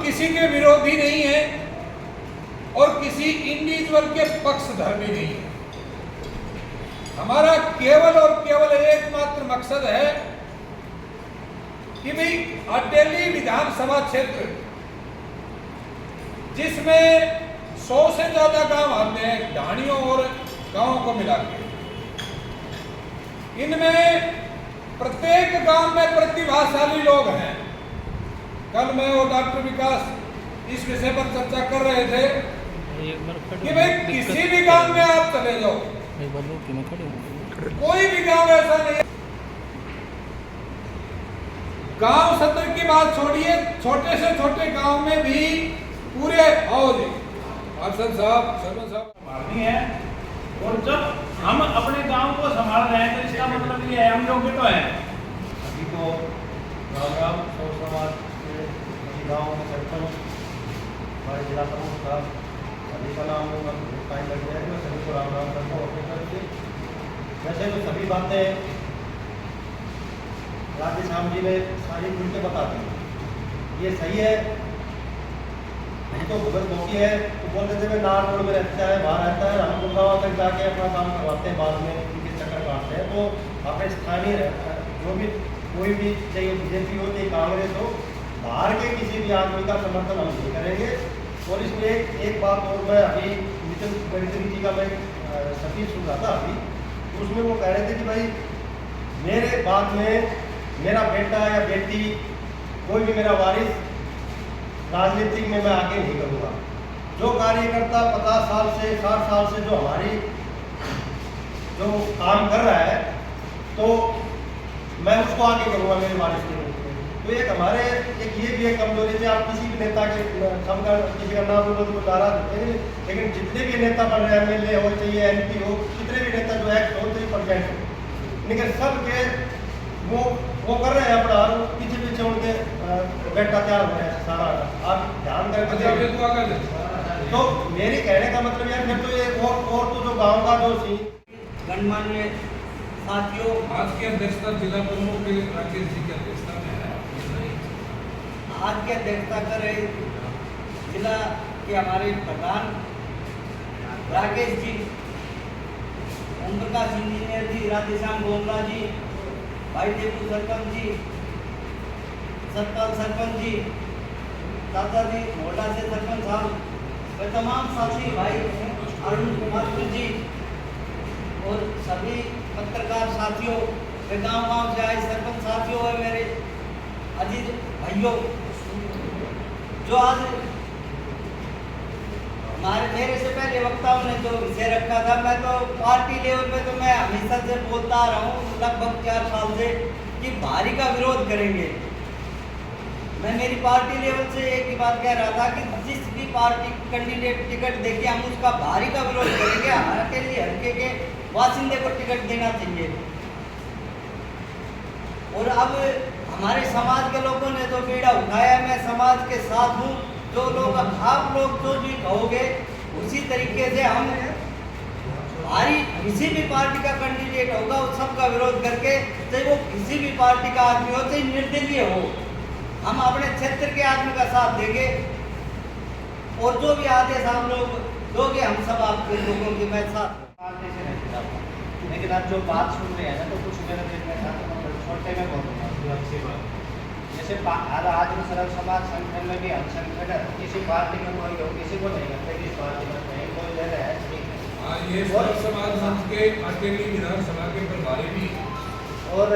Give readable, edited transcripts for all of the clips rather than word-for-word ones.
किसी के विरोधी नहीं हैं और किसी इंडिविजुअल के पक्षधर्मी नहीं है। हमारा केवल और केवल एकमात्र मकसद है कि भाई अटेली विधानसभा क्षेत्र जिसमें 100 से ज्यादा गांव आते हैं ढाणियों और गांवों को मिला के, इनमें प्रत्येक गांव में प्रतिभाशाली लोग हैं। कल मैं और डॉक्टर विकास इस विषय पर चर्चा कर रहे थे कि भाई किसी भी गांव में आप चले जाओ, कोई भी गांव ऐसा नहीं है। गांव सत्र की बात छोड़िए, छोटे से छोटे गांव में भी पूरे आओ जी अरशद साहब, सरपंच साहब संभालनी है। और जब हम अपने गांव को संभाल रहे हैं तो इसका मतलब ये है हम योग्य तो है। सभी को राम राम। सौ समाज के गाँव में सरपंच, हमारे जिला प्रमुख साहब, सभी का नाम टाइम लग जाएगा, मैं सभी को राम राम करता हूँ अपने तरफ से। वैसे तो सभी बातें राधे श्याम जी ने सारी खुल के बता दी, ये सही है। तो भगत धोखी है तो बोल देते हैं नार रोड में रहता है, बाहर रहता है, हम गुड़गांव तक जाके अपना काम करवाते हैं, बाद में उनके चक्कर काटते हैं। तो अपने स्थानीय जो भी कोई भी चाहे बीजेपी हो चाहे कांग्रेस हो, बाहर के किसी भी आदमी का समर्थन हम नहीं करेंगे। और इसमें एक बात और, मैं अभी नितिन गडकरी जी का मैं सतीश सुन रहा था अभी, तो उसमें वो कह रहे थे कि भाई मेरे बाद में मेरा बेटा या बेटी कोई भी मेरा वारिस राजनीतिक में मैं आगे नहीं करूँगा। जो कार्यकर्ता 50 साल से 60 साल से जो हमारी जो काम कर रहा है तो मैं उसको आगे करूँगा मेरे वारिस के रूप में। तो एक हमारे एक ये भी एक कमजोरी थी। आप किसी भी नेता के सबका किसी का नाम बोलो तो नाराज होते हैं, लेकिन जितने भी नेता बन रहे हैं, MLA हो चाहिए MP हो, कितने भी नेता जो एक्ट हो 3% हो, लेकिन सब के वो कर रहे हैं अपना पीछे पीछे उनके बेटा तैयार हो रहे हैं सारा। आप ध्यान करके तो मेरी कहने का मतलब यार फिर तो ये और तो जो गांव का जो सी गणमान्य साथियों, आज की अध्यक्षता जिला प्रमुख के राकेश जी की अध्यक्षता में है। आज की अध्यक्षता कर रहे जिला के हमारे प्रधान राकेश जी, ओम प्रकाश इंजीनियर जी, राधेश्याम गोमला जी, भाई देवू सरपंच जी, सतपाल सरपंच जी, दादा जी मोटा से सरपंच साहब, वे तमाम साथी भाई अरुण कुमार जी और सभी पत्रकार साथियों, वे गाँव से आए सरपंच साथियों और मेरे अजीज भाइयों, जो आज मेरे से पहले वक्ताओं ने जो विषय रखा था, मैं तो पार्टी लेवल पे तो मैं हमेशा से बोलता रहा हूँ लगभग 4 साल से कि भारी का विरोध करेंगे। मैं मेरी पार्टी लेवल से एक ही बात कह रहा था कि जिस भी पार्टी कैंडिडेट टिकट देके हम उसका भारी का विरोध करेंगे। अकेले हल्के के वासिंदे को टिकट देना चाहिए। और अब हमारे समाज के लोगों ने जो बीड़ा उठाया, मैं समाज के साथ हूँ। जो लोग आप लोग जो भी कहोगे उसी तरीके से हम भारी किसी भी पार्टी का कैंडिडेट होगा उस सबका विरोध करके, चाहे वो किसी भी पार्टी का आदमी हो चाहे निर्दलीय हो, हम अपने क्षेत्र के आदमी का साथ देंगे। और जो भी आदेश आप लोग दोगे हम सब आपके लोगों के मैं साथ। लेकिन आप जो बात सुन रहे हैं ना, तो कुछ मेरा देखना चाहता हूँ, छोटे में बोलूँगा अच्छी बात। जैसे आज सर्व समाज संगठन में भी हम संगठन किसी पार्टी में कोई हो, किसी को नहीं करते कि इस पार्टी में नहीं कोई ले रहा है, ठीक है। ये सर्व समाज मंच के अकेली विधानसभा के प्रभारी भी और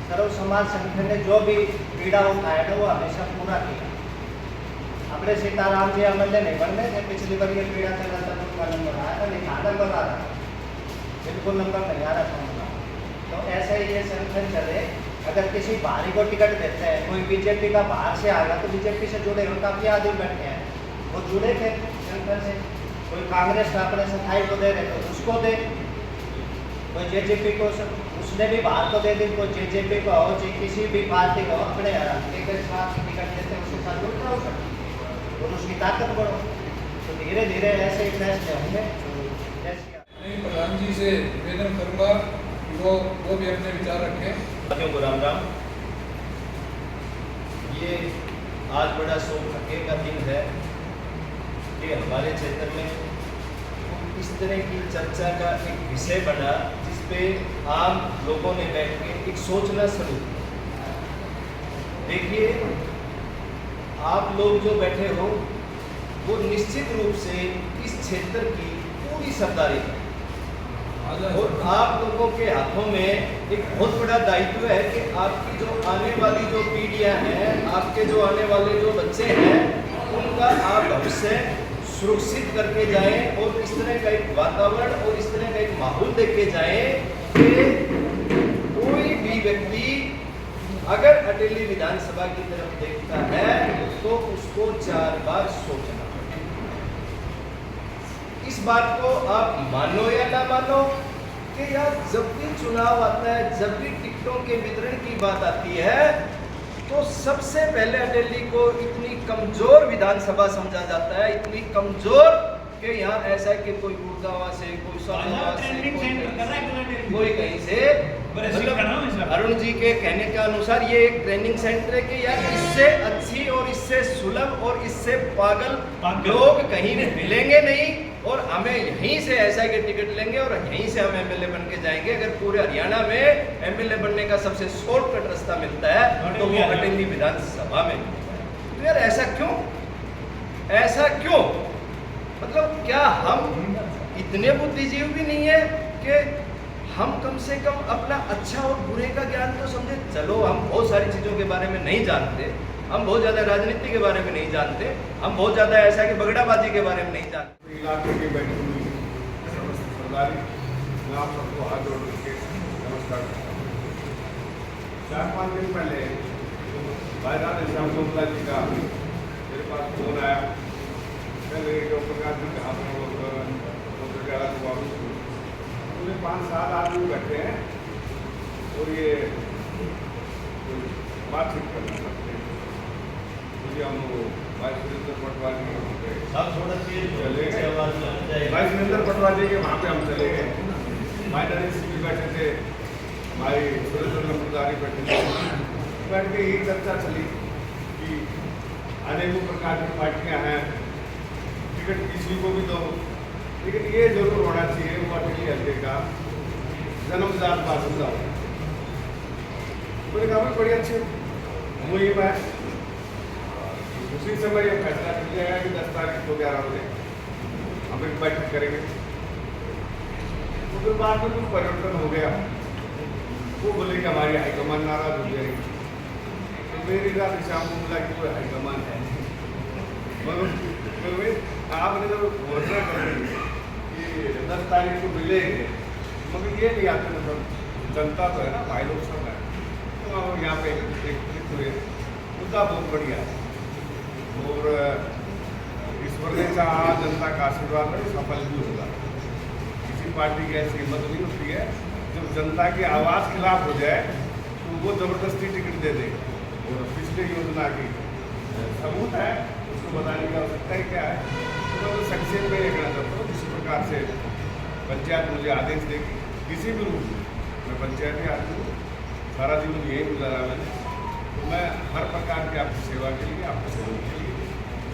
सर्व समाज संगठन ने जो भी पीड़ा उठाया था वो हमेशा पूरा किया। अपने सीताराम जी MLA नहीं बन रहे थे, पिछली बार ये पीड़ा चल रहा था तो उनका नंबर आया था, नहीं नंबर आ रहा था, बिल्कुल नंबर नहीं आ रहा था उनका। तो ऐसे ही ये संगठन चले। अगर किसी बाहरी को टिकट देते हैं, कोई बीजेपी का बाहर से आएगा तो बीजेपी से जुड़े हो, काफ़ी आदमी बैठे हैं वो जुड़े थे संगठन से। कोई कांग्रेस का अपने सफाई को दे रहे तो उसको दे, कोई JJP को उसने भी बाहर को दे दी, कोई JJP को हो चाहे किसी भी पार्टी को अपने साथ टिकट देते हैं उसके साथ जुड़ रहा हो सकते और उसकी ताकत बढ़ो। तो धीरे धीरे ऐसे ही फैसले होंगे। प्रधान जी से निवेदन करूँगा वो भी अपने विचार रखें। राम राम। ये आज बड़ा सौभाग्य का दिन है कि हमारे क्षेत्र में इस तरह की चर्चा का एक विषय बना जिस पे आम लोगों ने बैठ के एक सोचना शुरू किया। देखिए, आप लोग जो बैठे हो वो निश्चित रूप से इस क्षेत्र की पूरी सरदारी है और आप लोगों के हाथों में एक बहुत बड़ा दायित्व है कि आपकी जो आने वाली जो पीढ़ियां हैं, आपके जो आने वाले जो बच्चे हैं, उनका आप भविष्य सुरक्षित करके जाएं और इस तरह का एक वातावरण और इस तरह का एक माहौल देके जाएं कि कोई भी व्यक्ति अगर अटेली विधानसभा की तरफ देखता है तो उसको 4 बार सोचना पड़ेगा। इस बात को आप मानो या ना मानो कि यार जब भी चुनाव आता है, जब भी टिकटों के वितरण की बात आती है तो सबसे पहले अटेली को इतनी कमजोर विधानसभा समझा जाता है, इतनी कमजोर कि यहाँ ऐसा कि कोई गुड़गांव से, कोई सोनावा से, कोई कहीं से, मतलब अरुण जी के कहने के अनुसार ये एक ट्रेनिंग सेंटर है कि यार इससे अच्छी और इससे सुलभ और इससे पागल लोग कहीं मिलेंगे नहीं और हमें यहीं से ऐसा के टिकट लेंगे और यहीं से हम एमएलए बन के जाएंगे। अगर पूरे हरियाणा में एमएलए बनने का सबसे शॉर्टकट रास्ता मिलता है तो वो अटेली विधानसभा में। तो यार ऐसा क्यों, ऐसा क्यों? मतलब क्या हम इतने बुद्धिजीवी भी नहीं है कि हम कम से कम अपना अच्छा और बुरे का ज्ञान तो समझे? चलो हम बहुत सारी चीज़ों के बारे में नहीं जानते, हम बहुत ज़्यादा राजनीति के बारे में नहीं जानते, हम बहुत ज़्यादा ऐसा कि बगड़ाबाजी के बारे में नहीं जानते। इलाके की बैठी हुई समस्त सरदारी मैं आप सबको हाथ जोड़ के नमस्कार करता हूँ। 4-5 दिन पहले भाई राधेश्याम गोमला जी का मेरे पास फोन आया। पहले जो प्रकाश जी के हाथ में वो पूरे 5-7 आदमी बैठे हैं और ये बातचीत करना चाहते हैं। मुझे हम भाई सुरेंद्र पटवारी भाई सुरेंद्र पटवारी के वहाँ पे हम चले गए। भाई नरेश सिंह भी बैठे थे, भाई सुरेंद्र पटवारी बैठे थे। बैठ के यही चर्चा चली कि अनेकों प्रकार की पार्टियां हैं, टिकट किसी को भी दो, लेकिन ये जरूर होना चाहिए वो अटेली हल्के का जन्मजात बासिंदा हो। मैंने कहा भाई बड़ी अच्छी मुहिम है। उसी समय ये फैसला कर लिया है कि 10 तारीख को 11 बजे हम एक बैठक करेंगे। तो फिर बाद में कुछ परिवर्तन हो गया, वो बोले कि हमारी हाईकमान नाराज हो जाएगी। तो मेरी राधेश्याम गोमला की कोई हाईकमान है मगर आपने जब घोषणा कर दी कि 10 तारीख को मिलेंगे, मगर ये नहीं आते मतलब जनता तो है ना, भाई लोग सब है। तो हम यहाँ पे एकत्रित हुए। मुद्दा बहुत बढ़िया है और ईश्वर ने चाहा जनता का आशीर्वाद में सफल भी होगा। किसी पार्टी की ऐसी हिम्मत नहीं होती है जब जनता की आवाज़ खिलाफ हो जाए तो वो जबरदस्ती टिकट दे देगा। और पिछले योजना की सबूत है, उसको बताने की आवश्यकता ही क्या है। तो मैं तो संक्षेप में ये कहना चाहता हूँ, जिस प्रकार से पंचायत मुझे आदेश देगी किसी भी रूप में, मैं पंचायती आदमी हूँ, सारा जीवन यही गुजारा मैंने, तो मैं हर प्रकार की आपकी सेवा के लिए, आपके सहयोग के लिए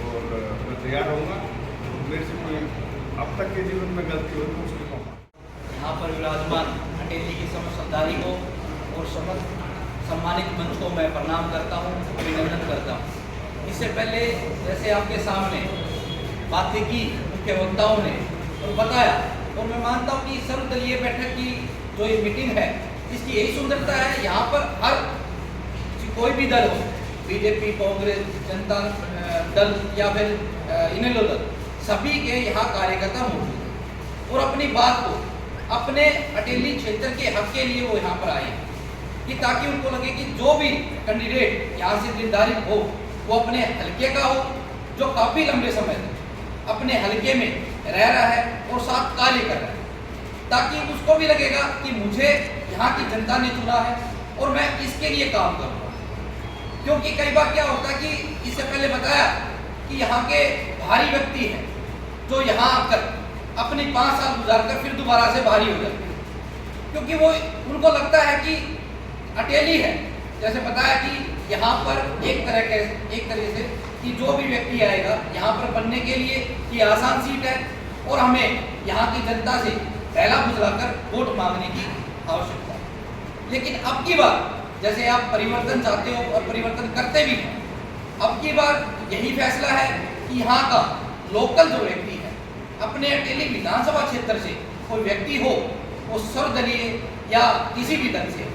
और मैं तैयार रहूँगा। तो मेरे से कोई अब तक के जीवन में गलती हो तो उसको कहूँगा। यहाँ पर विराजमान अटेली की समस्त सरदारी को और समस्त सम्मानित मंच को मैं प्रणाम करता हूँ, अभिनंदन करता हूँ। इससे पहले जैसे आपके सामने बातें की मुख्य वक्ताओं ने और बताया, और मैं मानता हूँ कि सर्वदलीय बैठक की जो ये मीटिंग है इसकी यही सुंदरता है। यहाँ पर हर कोई भी दल हो, बीजेपी, कांग्रेस, जनता दल या फिर इनेलो दल, सभी के यहाँ कार्यकर्ता मौजूद हैं और अपनी बात को अपने अटेली क्षेत्र के हक के लिए वो यहाँ पर आए हैं कि ताकि उनको लगे कि जो भी कैंडिडेट यहाँ से निर्धारित हो वो अपने हलके का हो, जो काफ़ी लंबे समय तक अपने हलके में रह रहा है और साथ कार्य कर रहा है, ताकि उसको भी लगेगा कि मुझे यहाँ की जनता ने चुना है और मैं इसके लिए काम करूँगा। क्योंकि कई बार क्या होता है कि इससे पहले बताया कि यहाँ के भारी व्यक्ति हैं जो यहाँ आकर अपनी 5 साल गुजारकर फिर दोबारा से भारी हो जाते हैं, क्योंकि वो उनको लगता है कि अटेली है, जैसे बताया कि यहाँ पर एक तरह से कि जो भी व्यक्ति आएगा यहाँ पर बनने के लिए ये आसान सीट है और हमें यहाँ की जनता से पहला बुझलाकर वोट मांगने की आवश्यकता है। लेकिन अब की बार जैसे आप परिवर्तन चाहते हो और परिवर्तन करते भी हैं, अब की बार यही फैसला है कि यहाँ का लोकल जो व्यक्ति है अपने अटेली विधानसभा क्षेत्र से कोई व्यक्ति हो, वो सर्वदलीय या किसी भी दल से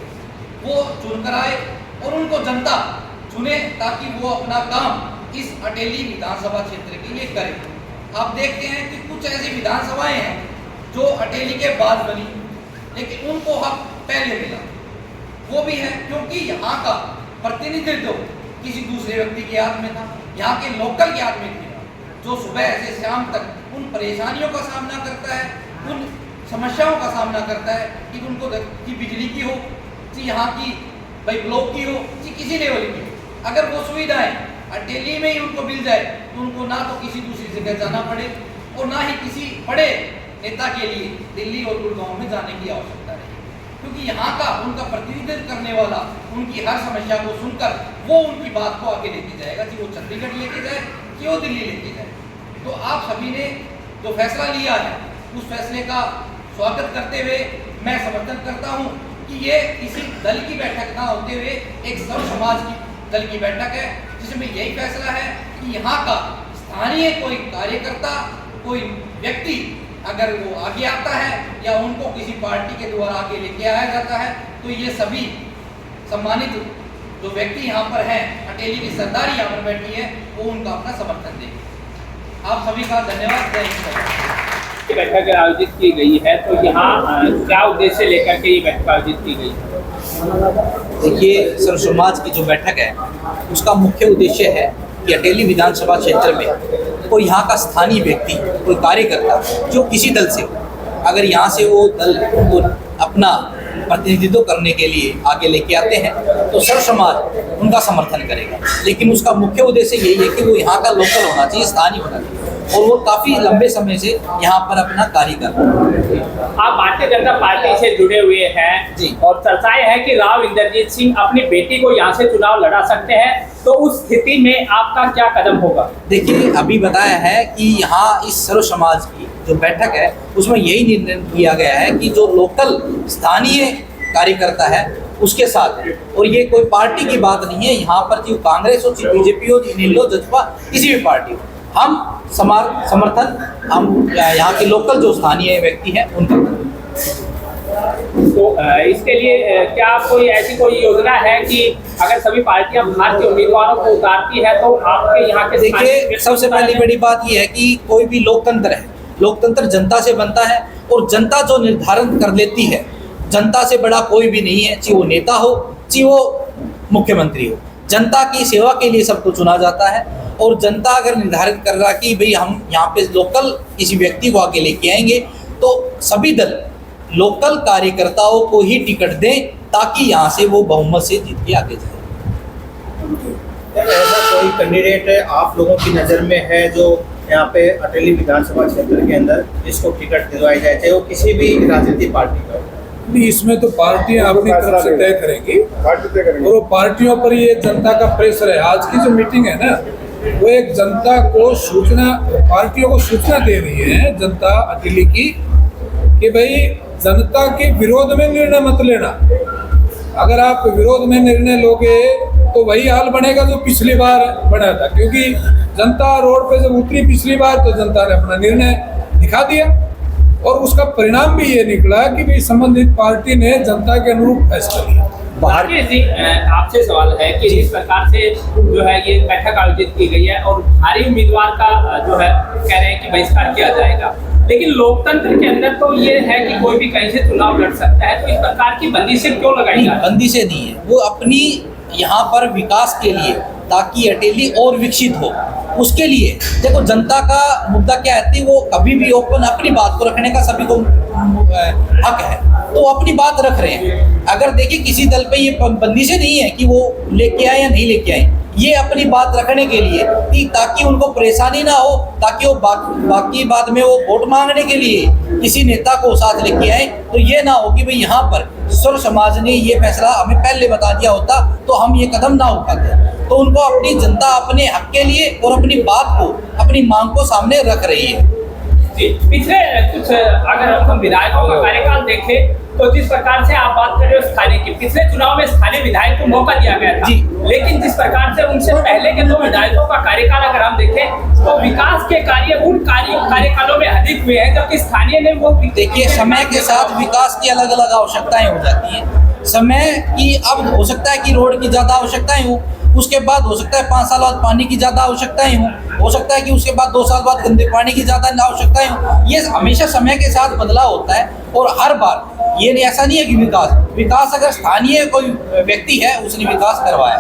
वो चुनकर आए और उनको जनता चुने ताकि वो अपना काम इस अटेली विधानसभा क्षेत्र के लिए करे। आप देखते हैं कि कुछ ऐसी विधानसभाएं हैं जो अटेली के बाद बनी, लेकिन उनको हक पहले मिला। वो भी है क्योंकि यहाँ का प्रतिनिधित्व किसी दूसरे व्यक्ति के हाथ में था, यहाँ के लोकल के हाथ में था, जो सुबह से शाम तक उन परेशानियों का सामना करता है, उन समस्याओं का सामना करता है कि उनको कि बिजली की हो, कि यहाँ की भाई ब्लॉक की हो, कि किसी लेवल की हो। अगर वो सुविधाएं अटेली में ही उनको मिल जाए तो उनको ना तो किसी दूसरी जगह जाना पड़े और ना ही किसी बड़े नेता के लिए दिल्ली और गुड़गांव में जाने की आवश्यकता नहीं, क्योंकि यहाँ का उनका प्रतिनिधित्व करने वाला उनकी हर समस्या को सुनकर वो उनकी बात को आगे लेके जाएगा, कि वो चंडीगढ़ लेके जाए कि वो दिल्ली लेके जाए। तो आप सभी ने जो फैसला लिया है उस फैसले का स्वागत करते हुए मैं समर्थन करता हूँ कि ये किसी दल की बैठक ना होते हुए एक सर्व समाज की दल की बैठक है, जिसमें यही फैसला है कि यहाँ का स्थानीय कोई कार्यकर्ता, कोई व्यक्ति अगर वो आगे आता है या उनको किसी पार्टी के द्वारा आगे लेके आया जाता है, तो ये सभी सम्मानित जो व्यक्ति यहाँ पर हैं, अटेली की सरदारी यहाँ पर बैठी है, वो उनका अपना समर्थन देंगे। आप सभी का धन्यवाद। जय हिंद। बैठक आयोजित की गई है, तो यहाँ क्या उद्देश्य लेकर के ये बैठक आयोजित की गई है? देखिए, सर्व समाज की जो बैठक है उसका मुख्य उद्देश्य है कि अटेली विधानसभा क्षेत्र में कोई यहाँ का स्थानीय व्यक्ति, कोई कार्यकर्ता जो किसी दल से हो, अगर यहाँ से वो दल को अपना प्रतिनिधित्व करने के लिए आगे लेके आते हैं तो सर्व समाज उनका समर्थन करेगा। लेकिन उसका मुख्य उद्देश्य यही है कि वो यहाँ का लोकल होना चाहिए, स्थानीय होना चाहिए, और वो काफ़ी लंबे समय से यहाँ पर अपना कार्य कर रहे हैं। आप भारतीय जनता पार्टी से जुड़े हुए हैं जी, और चर्चाएं हैं कि राव इंद्रजीत सिंह अपनी बेटी को यहाँ से चुनाव लड़ा सकते हैं, तो उस स्थिति में आपका क्या कदम होगा? देखिए, अभी बताया है कि यहाँ इस सर्व समाज की जो बैठक है उसमें यही निर्णय किया गया है कि जो लोकल स्थानीय कार्यकर्ता है उसके साथ है, और ये कोई पार्टी की बात नहीं है। यहाँ पर जो कांग्रेस हो, बीजेपी हो, नीलो, जजपा, किसी भी पार्टी हो, हम समर्थन हम यहाँ के लोकल जो स्थानीय व्यक्ति हैं उनका। तो इसके लिए क्या कोई ऐसी कोई योजना है कि अगर सभी पार्टियां भारतीय उम्मीदवारों को उतारती है तो आपके यहाँ के? देखिए, सबसे पहली बड़ी बात यह है कि कोई भी लोकतंत्र है, लोकतंत्र जनता से बनता है और जनता जो निर्धारण कर लेती है, जनता से बड़ा कोई भी नहीं है, चाहे वो नेता हो, चाहे वो मुख्यमंत्री हो। जनता की सेवा के लिए सबको चुना जाता है, और जनता अगर निर्धारित कर रहा कि भाई हम यहाँ पे लोकल किसी व्यक्ति को आगे लेके आएंगे, तो सभी दल लोकल कार्यकर्ताओं को ही टिकट दें ताकि यहाँ से वो बहुमत से जीत के आगे जाए। ऐसा कोई कैंडिडेट आप लोगों की नज़र में है जो यहाँ पे अटेली विधानसभा क्षेत्र के अंदर जिसको टिकट दिलवाई जाए, चाहे वो किसी भी राजनीतिक पार्टी का हो? नहीं, इसमें तो पार्टियां अपनी तरफ से तय करेंगी और वो पार्टियों पर ये जनता का प्रेशर है। आज की जो मीटिंग है ना, वो एक जनता को सूचना, पार्टियों को सूचना दे रही है जनता अटेली की कि भाई जनता के विरोध में निर्णय मत लेना। अगर आप विरोध में निर्णय लोगे तो वही हाल बनेगा जो पिछली बार बना था, क्योंकि जनता रोड पे जब उतरी पिछली बार तो जनता ने अपना निर्णय दिखा दिया और उसका परिणाम भी ये निकला कि भाई संबंधित पार्टी ने जनता के अनुरूप फैसला लिया। आपसे सवाल है कि जिस प्रकार से जो है ये बैठक आयोजित की गई है और भारी उम्मीदवार का जो है कह रहे हैं कि बहिष्कार किया जाएगा, लेकिन लोकतंत्र के अंदर तो ये है कि कोई भी कहीं से चुनाव लड़ सकता है, तो इस प्रकार की बंदिशें क्यों लगाई जा रही? बंदिशें नहीं है, वो अपनी यहाँ पर विकास के लिए, ताकि अटेली और विकसित हो, उसके लिए। देखो, जनता का मुद्दा क्या है, वो कभी भी ओपन अपनी बात को रखने का सभी को हक है, तो अपनी बात रख रहे हैं। अगर देखिए किसी दल पे ये बंदिशें नहीं है कि वो लेके आए या नहीं लेके आए, ये अपनी बात रखने के लिए कि ताकि उनको परेशानी ना हो, ताकि वो बाकी बाद में वो वोट मांगने के लिए किसी नेता को साथ लेके आए, तो ये ना हो कि भाई यहाँ पर सर्व समाज ने ये फैसला हमें पहले बता दिया होता तो हम ये कदम ना उठाते। तो उनको अपनी जनता अपने हक के लिए और अपनी बात को, अपनी मांग को सामने रख रही है। जी, पिछले कुछ अगर हम विधायकों का कार्यकाल देखें तो जिस प्रकार से आप बात कर रहे हो स्थानीय की, पिछले चुनाव में स्थानीय विधायक को मौका दिया गया था, लेकिन जिस प्रकार से उनसे पहले के 2 विधायकों का कार्यकाल अगर हम देखें तो विकास के कार्य उन कार्यकालों में अधिक हुए हैं, जबकि स्थानीय ने वो देखिए, समय के साथ विकास की अलग अलग आवश्यकताएं हो जाती हैं। समय की अब हो सकता है कि रोड की ज़्यादा आवश्यकताएं हो, उसके बाद हो सकता है 5 साल बाद पानी की ज़्यादा आवश्यकताएं हो सकता है कि उसके बाद 2 साल बाद गंदे पानी की ज़्यादा आवश्यकताएं हो। ये हमेशा समय के साथ बदलाव होता है और हर बार ये ऐसा नहीं है कि विकास अगर स्थानीय कोई व्यक्ति है उसने विकास करवाया